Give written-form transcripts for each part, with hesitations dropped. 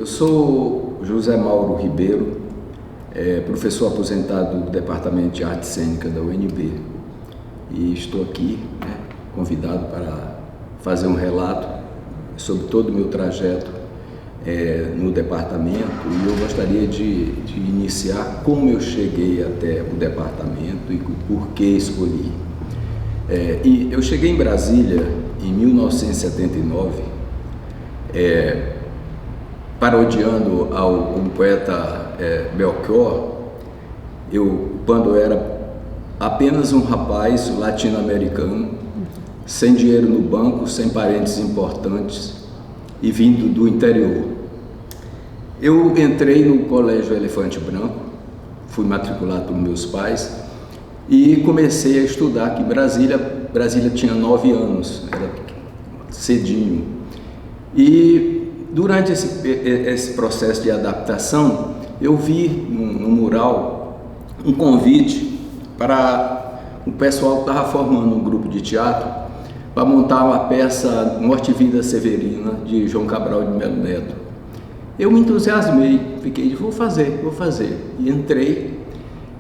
sou José Mauro Ribeiro, professor aposentado do Departamento de Arte Cênica da UNB, e estou aqui, convidado para fazer um relato sobre todo o meu trajeto no departamento, e eu gostaria de iniciar como eu cheguei até o departamento e por que escolhi. E eu cheguei em Brasília em 1979, parodiando um poeta Belchior. Quando eu era apenas um rapaz latino-americano, sem dinheiro no banco, sem parentes importantes e vindo do interior. Eu entrei no Colégio Elefante Branco, fui matriculado por meus pais e comecei a estudar aqui em Brasília. Brasília tinha 9 anos, era cedinho. E durante esse processo de adaptação, eu vi no mural um convite para o pessoal que estava formando um grupo de teatro para montar uma peça Morte e Vida Severina, de João Cabral de Melo Neto. Eu me entusiasmei, fiquei de vou fazer. E entrei,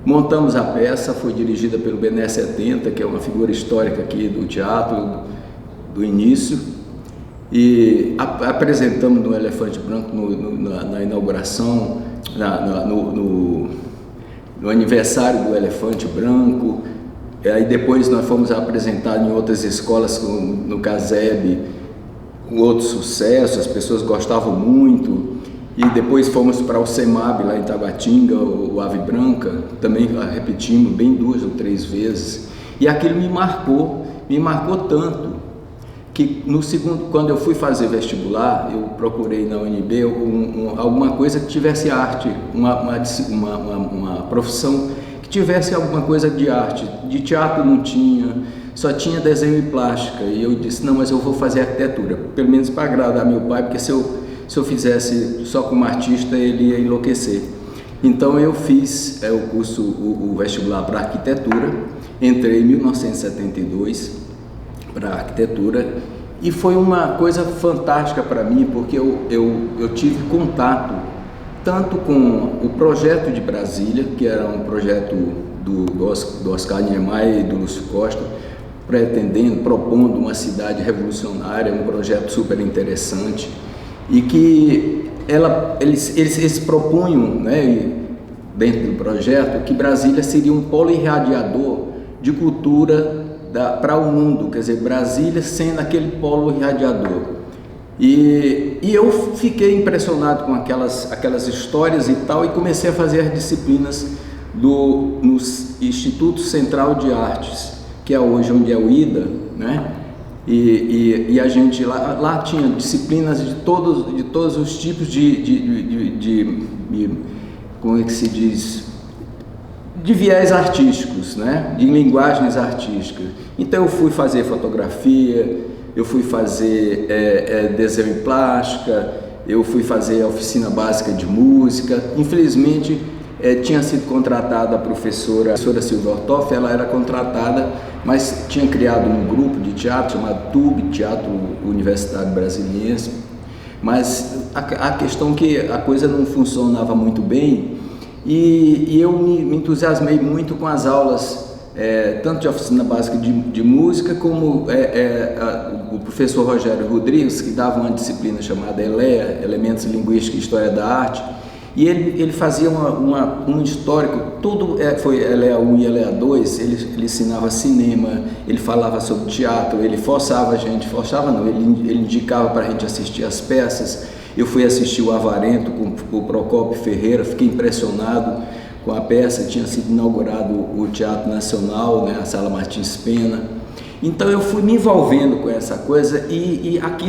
montamos a peça, foi dirigida pelo Bené 70, que é uma figura histórica aqui do teatro, do início. E apresentamos no Elefante Branco na inauguração, no aniversário do Elefante Branco. Aí depois nós fomos apresentados em outras escolas, no CASEB, com outro sucesso, as pessoas gostavam muito. E depois fomos para o CEMAB, lá em Taguatinga, o Ave Branca, também repetimos bem 2 ou 3 vezes. E aquilo me marcou tanto, que quando eu fui fazer vestibular, eu procurei na UNB alguma coisa que tivesse arte, uma profissão que tivesse alguma coisa de arte. De teatro não tinha, só tinha desenho e plástica. E eu disse, não, mas eu vou fazer arquitetura, pelo menos para agradar meu pai, porque se eu fizesse só como artista, ele ia enlouquecer. Então eu fiz o vestibular para arquitetura, entrei em 1972 para arquitetura, e foi uma coisa fantástica para mim, porque eu tive contato tanto com o projeto de Brasília, que era um projeto do Oscar Niemeyer e do Lúcio Costa, propondo uma cidade revolucionária, um projeto super interessante, e que eles propunham, dentro do projeto, que Brasília seria um polo irradiador de cultura para o mundo, quer dizer, Brasília sendo aquele polo irradiador. E eu fiquei impressionado com aquelas histórias e tal, e comecei a fazer as disciplinas no Instituto Central de Artes, que é hoje onde é o IDA, E a gente lá tinha disciplinas de todos os tipos como é que se diz? De viés artísticos, de linguagens artísticas. Então eu fui fazer fotografia, eu fui fazer desenho e plástica, eu fui fazer a oficina básica de música. Infelizmente tinha sido contratada a professora Silvia Ortoff, ela era contratada, mas tinha criado um grupo de teatro chamado TUB, Teatro Universitário Brasiliense. Mas a questão é que a coisa não funcionava muito bem, e eu me entusiasmei muito com as aulas, tanto de oficina básica de música, como o professor Rogério Rodrigues, que dava uma disciplina chamada ELEA, Elementos Linguísticos e História da Arte, e ele fazia um histórico, tudo foi ELEA 1 e ELEA 2, ele ensinava cinema, ele falava sobre teatro, ele forçava a gente, ele indicava para a gente assistir as peças. Eu fui assistir o Avarento com o Procópio Ferreira, fiquei impressionado com a peça, tinha sido inaugurado o Teatro Nacional, a Sala Martins Pena. Então eu fui me envolvendo com essa coisa, e aqui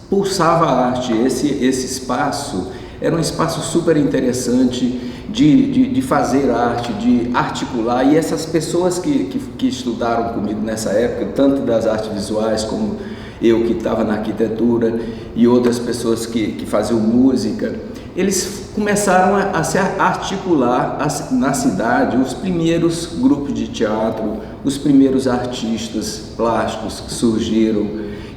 pulsava a arte. Esse espaço era um espaço super interessante de fazer arte, de articular, e essas pessoas que estudaram comigo nessa época, tanto das artes visuais como eu que estava na arquitetura, e outras pessoas que faziam música, eles começaram a se articular na cidade, os primeiros grupos de teatro, os primeiros artistas plásticos que surgiram.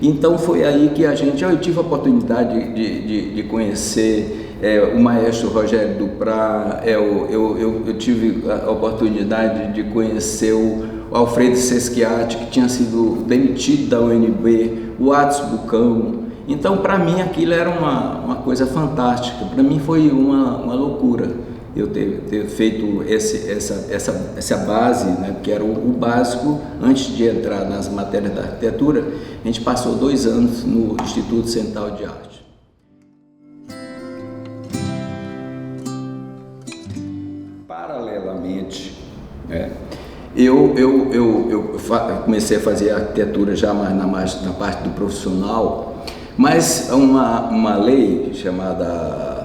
Então foi aí que eu tive a oportunidade de conhecer o maestro Rogério Duprá, eu tive a oportunidade de conhecer o Alfredo Sesquiati, que tinha sido demitido da UNB, o Atos Bucão. Então, para mim, aquilo era uma coisa fantástica. Para mim foi uma loucura eu ter feito essa base, né, que era o básico. Antes de entrar nas matérias da arquitetura, a gente passou 2 anos no Instituto Central de Arte. Paralelamente, né, eu comecei a fazer arquitetura já mais na parte do profissional, mas uma lei chamada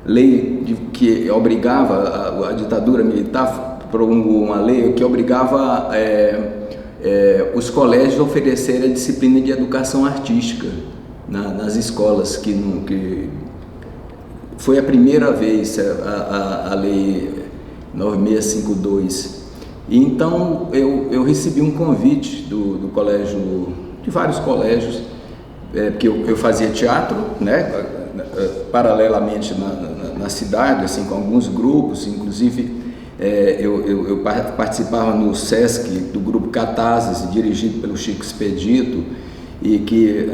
lei que obrigava, a ditadura militar promulgou uma lei que obrigava os colégios a oferecerem a disciplina de educação artística nas escolas, que foi a primeira vez a lei 9652. Então eu recebi um convite do colégio, de vários colégios, porque eu fazia teatro, né, paralelamente na cidade, assim, com alguns grupos. Inclusive eu participava no SESC do grupo Catazes, dirigido pelo Chico Expedito, e que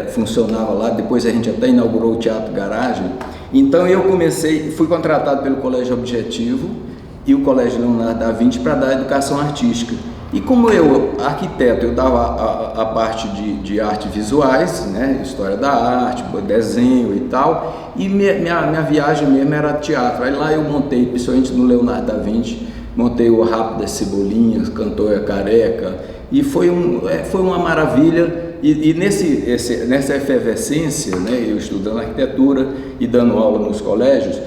funcionava lá. Depois a gente até inaugurou o Teatro Garagem. Então eu fui contratado pelo Colégio Objetivo e o Colégio Leonardo da Vinci para dar educação artística. E como eu, arquiteto, eu dava a parte de artes visuais, né, história da arte, desenho e tal, e minha viagem mesmo era teatro. Aí lá eu montei, principalmente no Leonardo da Vinci, montei o Rápido das Cebolinhas, Cantor Careca, e foi uma maravilha. E nessa efervescência, né, eu estudando arquitetura e dando aula nos colégios,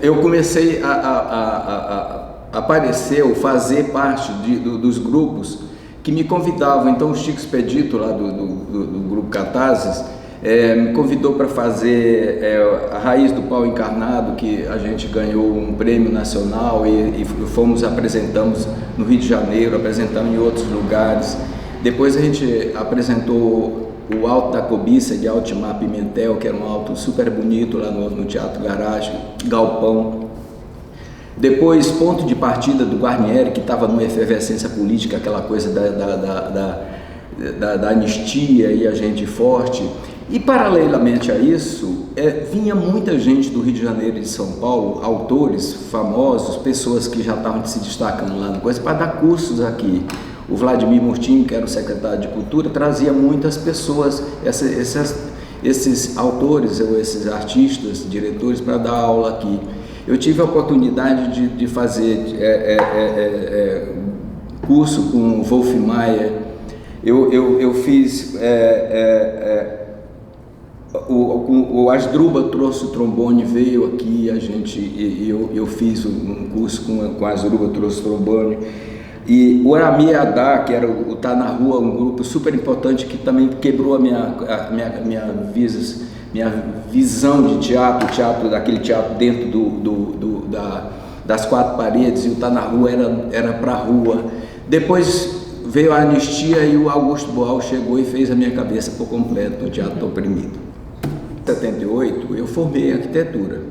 eu comecei a aparecer ou fazer parte dos grupos que me convidavam. Então o Chico Expedito, lá do grupo Catazes, me convidou para fazer a Raiz do Pau Encarnado, que a gente ganhou um prêmio nacional e apresentamos no Rio de Janeiro, apresentamos em outros lugares. Depois a gente apresentou o Alto da Cobiça, de Altimar Pimentel, que era um alto super bonito lá no Teatro Garagem, Galpão. Depois, Ponto de Partida, do Guarnieri, que estava numa efervescência política, aquela coisa da anistia e a gente forte. E paralelamente a isso, vinha muita gente do Rio de Janeiro e de São Paulo, autores famosos, pessoas que já estavam se destacando lá no coisa, para dar cursos aqui. O Vladimir Murtinho, que era o secretário de Cultura, trazia muitas pessoas, esses autores ou esses artistas, diretores, para dar aula aqui. Eu tive a oportunidade de fazer curso com o Wolf Maia. Eu fiz o Asdrubal trouxe o trombone, veio aqui, eu fiz um curso com o Asdrubal, trouxe o trombone. E o Arami Adá, que era o Tá na Rua, um grupo super importante que também quebrou a minha visão de teatro, daquele teatro dentro das 4 paredes, e o Tá na Rua era para a rua. Depois veio a anistia e o Augusto Boal chegou e fez a minha cabeça por completo no Teatro Oprimido. Em 78 eu formei arquitetura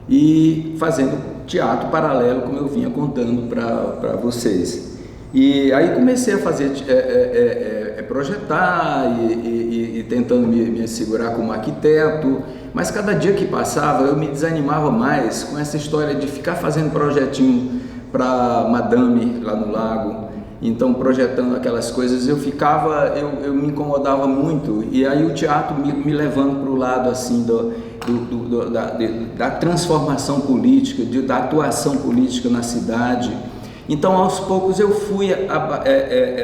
e fazendo teatro paralelo, como eu vinha contando para vocês. E aí comecei a fazer, projetar e tentando me segurar como arquiteto, mas cada dia que passava eu me desanimava mais com essa história de ficar fazendo projetinho para Madame lá no Lago. Então, projetando aquelas coisas, eu me incomodava muito, e aí o teatro me levando para o lado assim da transformação política, da atuação política na cidade. Então, aos poucos eu fui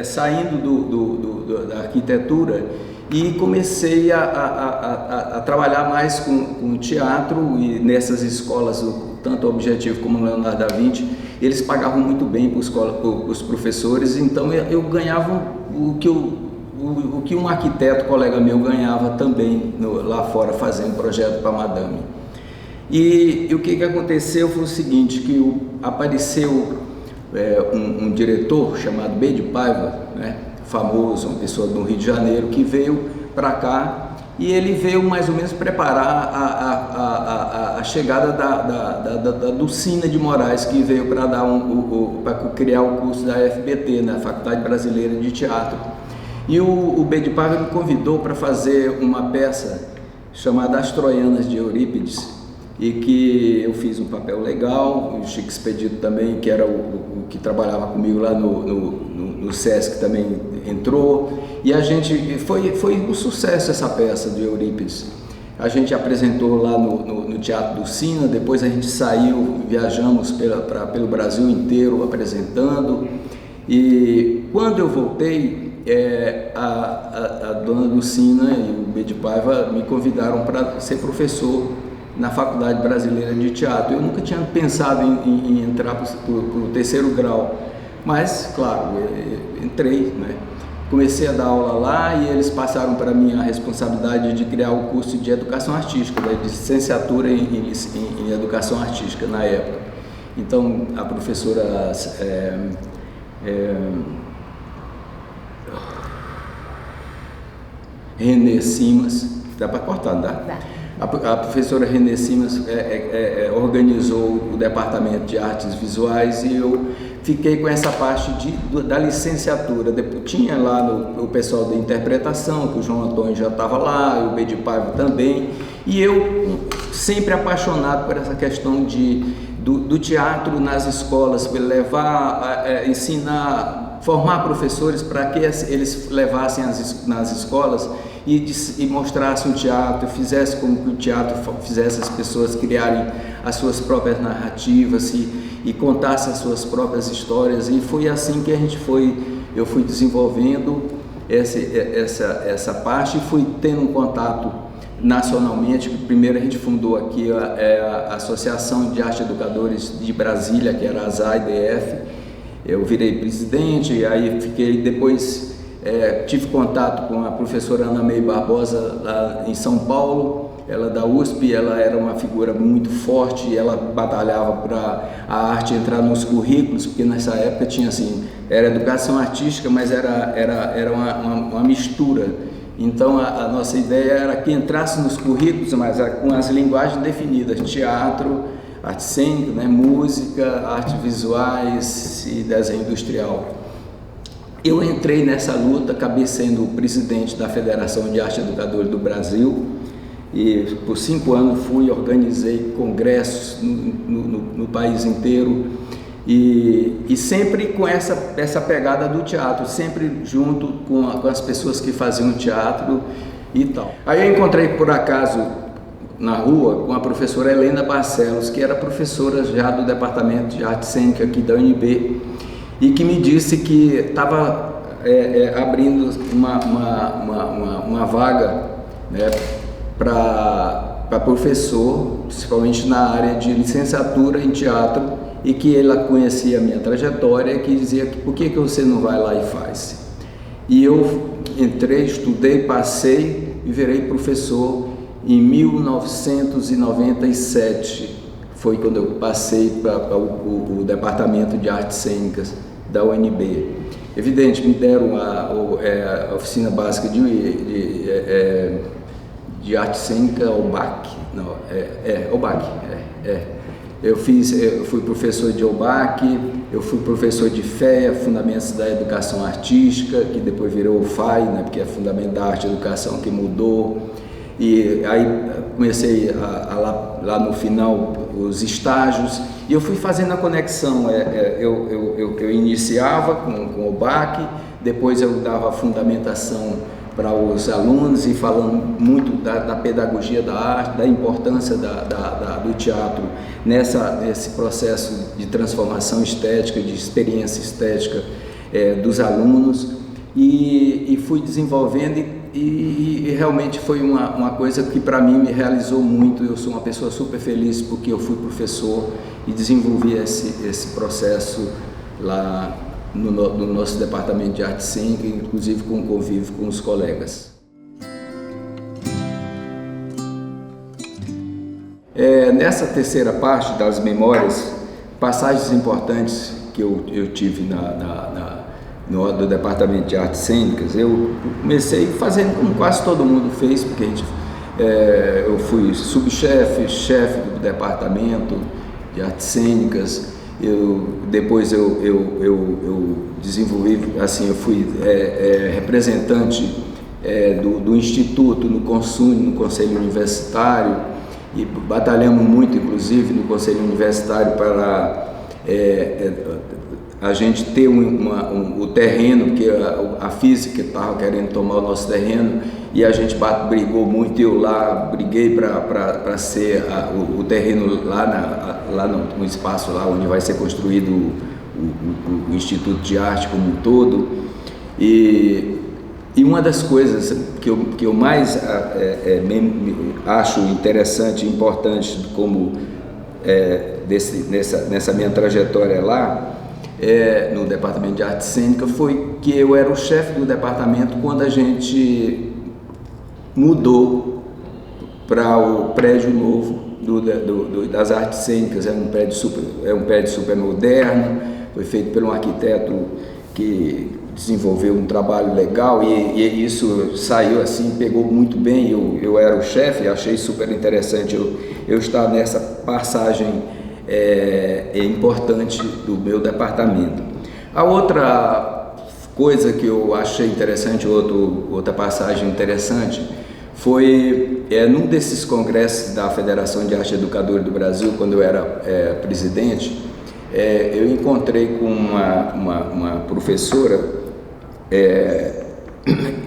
saindo da arquitetura e comecei a trabalhar mais com teatro, e nessas escolas, tanto o Objetivo como o Leonardo da Vinci, eles pagavam muito bem para os professores. Então eu ganhava o que um arquiteto colega meu ganhava também lá fora, fazendo projeto para Madame. E o que aconteceu foi o seguinte, que apareceu um diretor chamado B. de Paiva, né, famoso, uma pessoa do Rio de Janeiro, que veio para cá e ele veio mais ou menos preparar a chegada da Dulcina de Moraes, que veio para criar o curso da FBT, na Faculdade Brasileira de Teatro. E o B de Paiva me convidou para fazer uma peça chamada As Troianas de Eurípides, e que eu fiz um papel legal. O Chico Expedito também, que era o que trabalhava comigo lá no Sesc, também entrou, e a gente foi um sucesso essa peça de Eurípides. A gente apresentou lá no Teatro Dulcina, depois a gente saiu, viajamos pelo Brasil inteiro apresentando, e quando eu voltei, a dona Dulcina e o B de Paiva me convidaram para ser professor na Faculdade Brasileira de Teatro. Eu nunca tinha pensado em entrar para o terceiro grau, mas, claro, entrei, né? Comecei a dar aula lá e eles passaram para mim a responsabilidade de criar o curso de Educação Artística, de licenciatura em Educação Artística na época. Então, a professora Renê Simas, dá para cortar, não dá? Dá. A professora Renê Simas organizou o departamento de artes visuais e eu fiquei com essa parte da licenciatura. Tinha lá o pessoal da interpretação, que o João Antônio já estava lá, e o B de Paiva também, e eu sempre apaixonado por essa questão do teatro nas escolas, levar, ensinar, formar professores para que eles levassem nas escolas e mostrassem o teatro, fizesse como que o teatro fizesse as pessoas criarem as suas próprias narrativas e contassem as suas próprias histórias. E foi assim que eu fui desenvolvendo essa parte e fui tendo um contato nacionalmente. Primeiro a gente fundou aqui a Associação de Arte Educadores de Brasília, que era a ASAIDF. Eu virei presidente, e aí depois tive contato com a professora Ana May Barbosa lá em São Paulo, ela da USP. Ela era uma figura muito forte, ela batalhava para a arte entrar nos currículos, porque nessa época tinha assim, era educação artística, mas era uma mistura. Então a nossa ideia era que entrasse nos currículos, mas com as linguagens definidas: teatro, arte cênica, né, música, artes visuais e desenho industrial. Eu entrei nessa luta, acabei sendo o presidente da Federação de Arte Educadores do Brasil, e por 5 anos organizei congressos no país inteiro, e sempre com essa pegada do teatro, sempre junto com as pessoas que faziam teatro e tal. Aí eu encontrei por acaso na rua com a professora Helena Barcelos, que era professora já do Departamento de Arte Cênica aqui da UNB, e que me disse que estava abrindo uma vaga, né, para professor, principalmente na área de licenciatura em teatro, e que ela conhecia a minha trajetória e que dizia: por que você não vai lá e faz? E eu entrei, estudei, passei e virei professor em 1997. Foi quando eu passei para o Departamento de Artes Cênicas da UNB. Evidente, me deram a oficina básica de arte cênica, OBAC. Não, OBAC. Eu fui professor de OBAC, eu fui professor de FEA, Fundamentos da Educação Artística, que depois virou o FAI, né, porque é Fundamento da Arte e Educação, que mudou. E aí comecei lá no final os estágios, e eu fui fazendo a conexão. Eu iniciava com o BAC, depois eu dava a fundamentação para os alunos, e falando muito da pedagogia da arte, da importância do teatro nesse processo de transformação estética, de experiência estética dos alunos, e fui desenvolvendo, e realmente foi uma coisa que para mim me realizou muito. Eu sou uma pessoa super feliz porque eu fui professor e desenvolvi esse processo lá no nosso departamento de arte cênica, inclusive com o convívio com os colegas. Nessa terceira parte das memórias, passagens importantes que eu tive do Departamento de Artes Cênicas, eu comecei fazendo como quase todo mundo fez, porque eu fui subchefe, chefe do Departamento de Artes Cênicas. Depois eu desenvolvi, assim, eu fui representante do Instituto no Conselho Universitário, e batalhamos muito, inclusive, no Conselho Universitário para a gente ter o terreno, porque a física estava querendo tomar o nosso terreno, e a gente brigou muito. Eu lá briguei para ser o terreno lá no espaço lá onde vai ser construído o Instituto de Arte como um todo. E uma das coisas que eu mais acho interessante e importante como nessa minha trajetória lá, no Departamento de Arte Cênica, foi que eu era o chefe do departamento quando a gente mudou para o prédio novo das artes cênicas. É um prédio super moderno, foi feito por um arquiteto que desenvolveu um trabalho legal, e isso saiu assim, pegou muito bem. Eu era o chefe, achei super interessante eu estar nessa passagem importante do meu departamento. A outra coisa que eu achei interessante, outra passagem interessante, foi num desses congressos da Federação de Arte Educadora do Brasil, quando eu era presidente. Eu encontrei com uma professora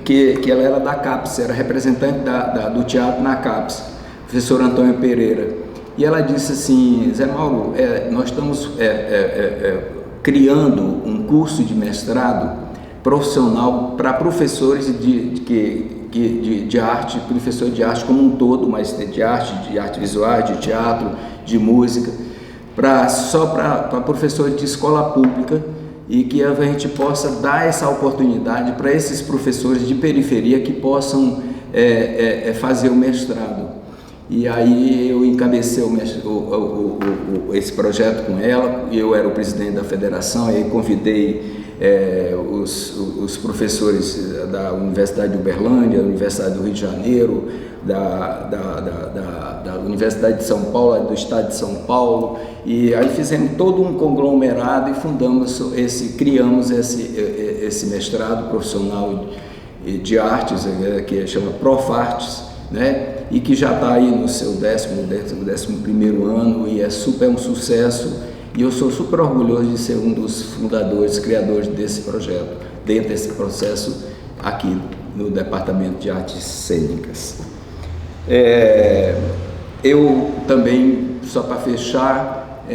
que ela era da CAPES, era representante do teatro na CAPES, professora Antônia Pereira. E ela disse assim: Zé Mauro, nós estamos criando um curso de mestrado profissional para professores de arte, professor de arte como um todo, mas de arte visual, de teatro, de música, só para professores de escola pública, e que a gente possa dar essa oportunidade para esses professores de periferia que possam fazer o mestrado. E aí eu encabecei esse projeto com ela, e eu era o presidente da federação, e aí convidei os professores da Universidade de Uberlândia, da Universidade do Rio de Janeiro, da Universidade de São Paulo, do Estado de São Paulo, e aí fizemos todo um conglomerado e criamos esse mestrado profissional de artes, que chama Profartes, né? E que já está aí no seu 11º ano, e é um sucesso, e eu sou super orgulhoso de ser um dos fundadores, criadores desse projeto, dentro desse processo aqui no Departamento de Artes Cênicas. Eu também, só para fechar,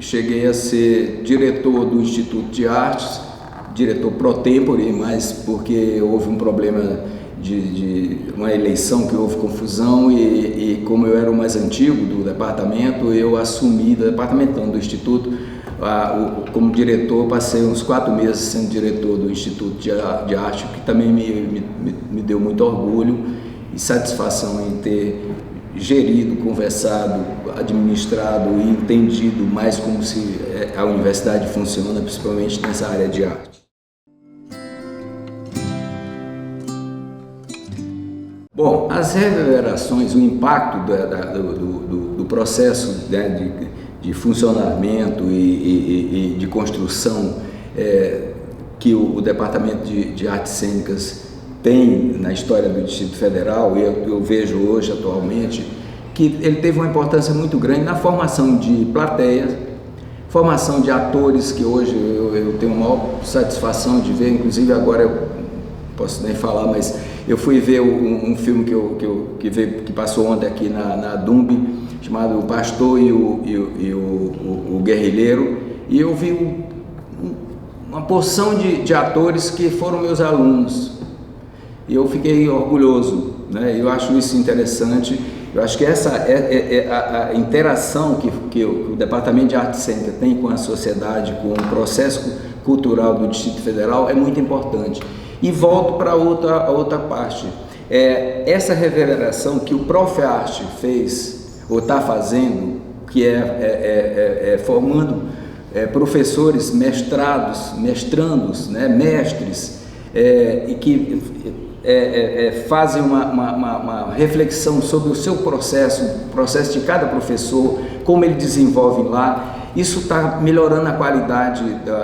cheguei a ser diretor do Instituto de Artes, diretor pro tempore, mas porque houve um problema de uma eleição que houve confusão, e como eu era o mais antigo do departamento, eu assumi do Instituto como diretor. Passei uns 4 meses sendo diretor do Instituto de Arte, que também me deu muito orgulho e satisfação em ter gerido, conversado, administrado e entendido mais como a universidade funciona, principalmente nessa área de arte. Bom, as reverberações, o impacto do processo, né, de funcionamento e de construção que o Departamento de Artes Cênicas tem na história do Distrito Federal, e eu vejo hoje, atualmente, que ele teve uma importância muito grande na formação de plateias, formação de atores, que hoje eu tenho a maior satisfação de ver. Inclusive agora eu não posso nem falar, mas eu fui ver um filme que passou ontem aqui na Dumb, chamado O Pastor e o Guerrilheiro, e eu vi uma porção de atores que foram meus alunos, e eu fiquei orgulhoso, né? Eu acho isso interessante. Eu acho que essa a interação que o Departamento de Arte Cênica tem com a sociedade, com o processo cultural do Distrito Federal, é muito importante. E volto para outra parte, essa reverberação que o Profarte fez, ou está fazendo, que formando professores mestrandos, né, mestres, e que fazem uma reflexão sobre o seu processo, o processo de cada professor, como ele desenvolve lá. Isso está melhorando a qualidade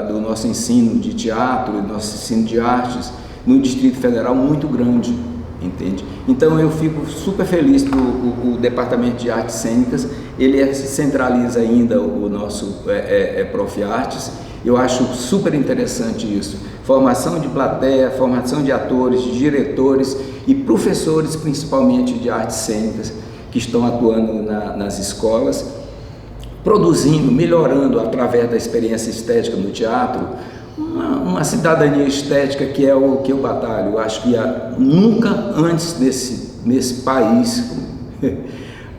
do nosso ensino de teatro, do nosso ensino de artes no Distrito Federal, muito grande, entende? Então eu fico super feliz que o Departamento de Artes Cênicas, ele centraliza ainda o nosso Prof. Artes. Eu acho super interessante isso. Formação de plateia, formação de atores, de diretores e professores, principalmente de artes cênicas, que estão atuando nas escolas, produzindo, melhorando através da experiência estética no teatro, uma cidadania estética que é o que eu batalho. Eu acho que nunca antes nesse país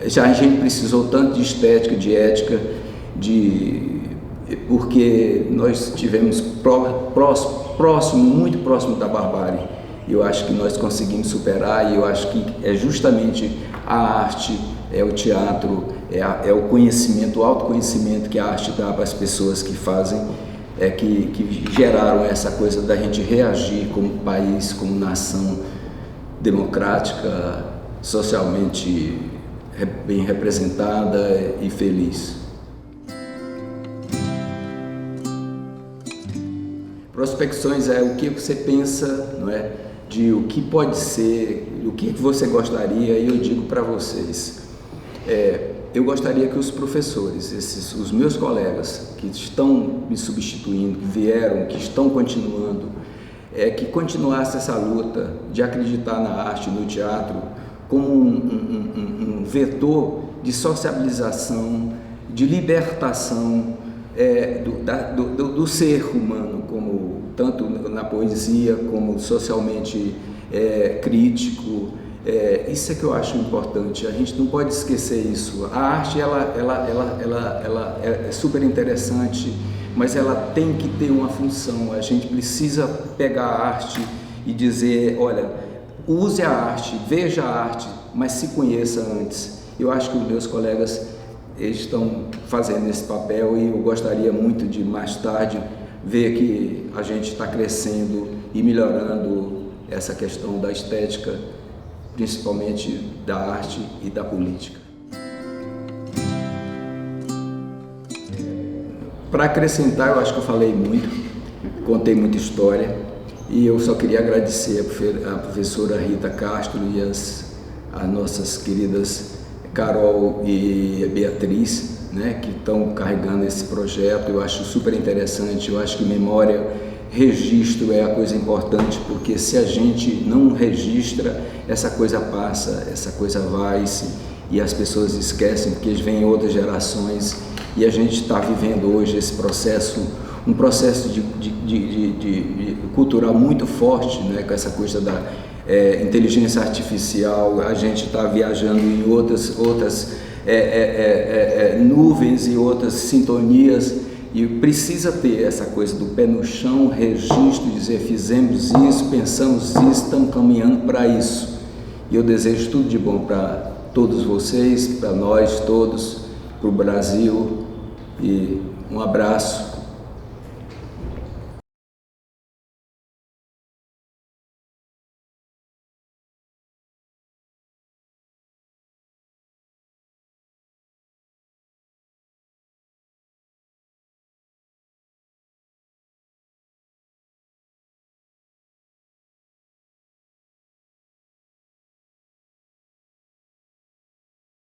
já a gente precisou tanto de estética, de ética, porque nós tivemos muito próximo da barbárie. Eu acho que nós conseguimos superar, e eu acho que é justamente a arte, o teatro, o conhecimento, o autoconhecimento que a arte dá para as pessoas que fazem, que geraram essa coisa da gente reagir como país, como nação democrática, socialmente bem representada e feliz. Prospecções é o que você pensa, não é? De o que pode ser, o que você gostaria, e eu digo para vocês, eu gostaria que os professores, os meus colegas que estão me substituindo, que vieram, que estão continuando, que continuasse essa luta de acreditar na arte, no teatro, como um vetor de sociabilização, de libertação do ser humano, como tanto na poesia como socialmente crítico. Isso é que eu acho importante. A gente não pode esquecer isso. A arte ela é super interessante, mas ela tem que ter uma função. A gente precisa pegar a arte e dizer, olha, use a arte, veja a arte, mas se conheça antes. Eu acho que os meus colegas estão fazendo esse papel, e eu gostaria muito de mais tarde ver que a gente está crescendo e melhorando essa questão da estética, principalmente da arte e da política. Para acrescentar, eu acho que eu falei muito, contei muita história, e eu só queria agradecer a professora Rita Castro e as nossas queridas Carol e Beatriz, né, que estão carregando esse projeto. Eu acho super interessante. Eu acho que memória, registro é a coisa importante, porque se a gente não registra, essa coisa passa, essa coisa vai-se, e as pessoas esquecem, porque vêm outras gerações, e a gente está vivendo hoje esse processo, um processo de cultural muito forte, né, com essa coisa da inteligência artificial. A gente está viajando em outras nuvens e outras sintonias, e precisa ter essa coisa do pé no chão, registro, dizer fizemos isso, pensamos isso, estamos caminhando para isso. E eu desejo tudo de bom para todos vocês, para nós todos, para o Brasil, e um abraço